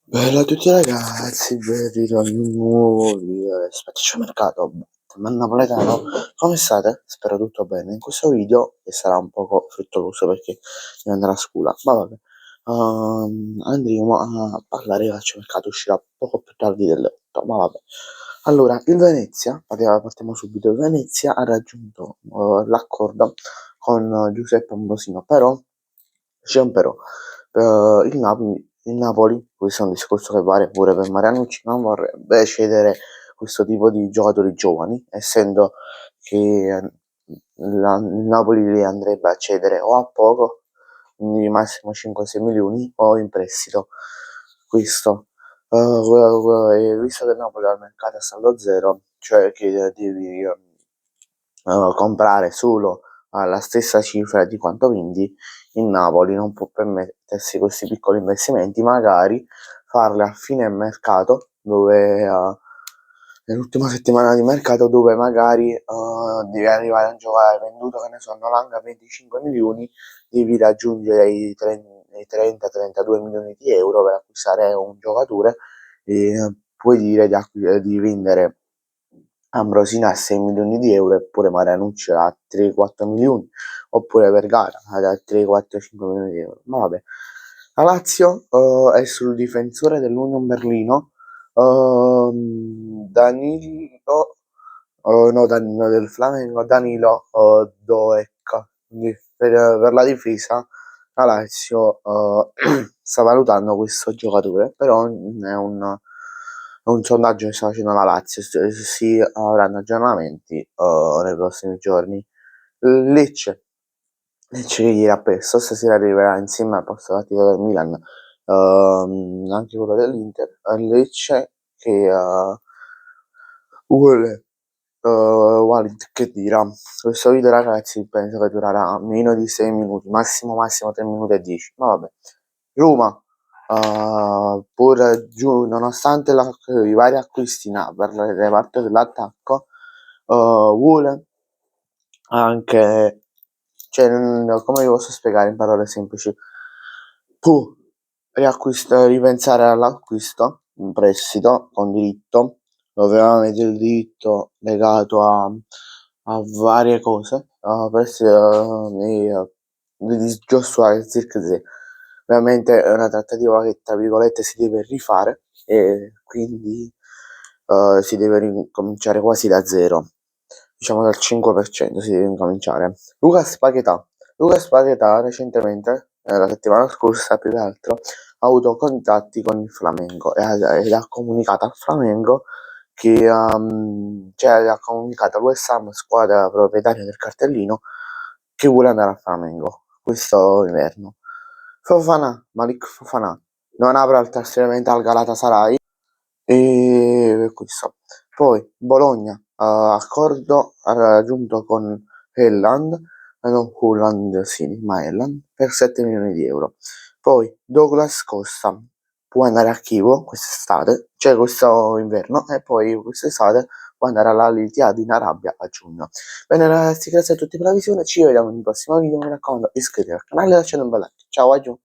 Bella a tutti ragazzi, benvenuti a un nuovo video del Mercato. Ma napoletano, come state? Spero tutto bene. In questo video, che sarà un poco frettoloso perché devo andare a scuola, ma vabbè, andremo a parlare del Mercato, uscirà poco più tardi delle 8, ma vabbè. Allora, il Venezia, partiamo subito, il Venezia ha raggiunto l'accordo con Giuseppe Ambrosino, però c'è un però. Il Napoli, questo è un discorso che vale pure per Marianucci, non vorrebbe cedere questo tipo di giocatori giovani, essendo che il Napoli li andrebbe a cedere o a poco, quindi massimo 5-6 milioni, o in prestito. Questo, visto che il Napoli al mercato è saldo zero, cioè che devi comprare solo alla stessa cifra di quanto vendi, il Napoli non può permettersi questi piccoli investimenti, magari farli a fine mercato, dove nell'ultima settimana di mercato, dove magari devi arrivare a un giocare venduto, che ne so, Olanga a 25 milioni, devi raggiungere i 30-32 milioni di euro per acquistare un giocatore, e puoi dire di vendere Ambrosina a 6 milioni di euro, eppure Marianucci a 3-4 milioni, oppure Vergara a 3-4-5 milioni di euro. Ma vabbè. La Lazio è sul difensore dell'Union Berlino, Danilo, no, Danilo del Flamengo, Danilo Doek. Quindi per la difesa la Lazio sta valutando questo giocatore, però è un sondaggio che sta facendo la Lazio, si avranno aggiornamenti nei prossimi giorni. Lecce, Lecce che ieri ha perso, stasera arriverà insieme al posto partito del Milan, anche quello dell'Inter. Lecce che vuole Walid che dirà. Questo video ragazzi penso che durerà meno di 6 minuti, massimo 3 minuti e 10, ma vabbè. Roma, pur nonostante i vari acquisti per il reparto dell'attacco, vuole anche, cioè, come vi posso spiegare in parole semplici, tu ripensare all'acquisto, un prestito con diritto, dove avete il diritto legato a varie cose, prestito di Joshua Zirkzee. Ovviamente è una trattativa che tra virgolette si deve rifare, e quindi si deve ricominciare quasi da zero, diciamo dal 5% si deve incominciare. Lucas Paquetá recentemente, la settimana scorsa più che altro, ha avuto contatti con il Flamengo ed ha comunicato al Flamengo che cioè ha comunicato a West Ham, squadra proprietaria del cartellino, che vuole andare al Flamengo questo inverno. Malik Fofana non avrà il trasferimento al Galatasaray, e per questo. Poi Bologna, accordo ha raggiunto con Helland, non Holland, sì, ma Helland, per 7 milioni di euro. Poi Douglas Costa può andare a Chievo quest'estate, cioè questo inverno, e poi quest'estate può andare all'Al-Ittihad in Arabia a giugno. Bene ragazzi, grazie a tutti per la visione, ci vediamo in un prossimo video, mi raccomando iscrivetevi al canale e lasciate un bel like. Ciao, a giù!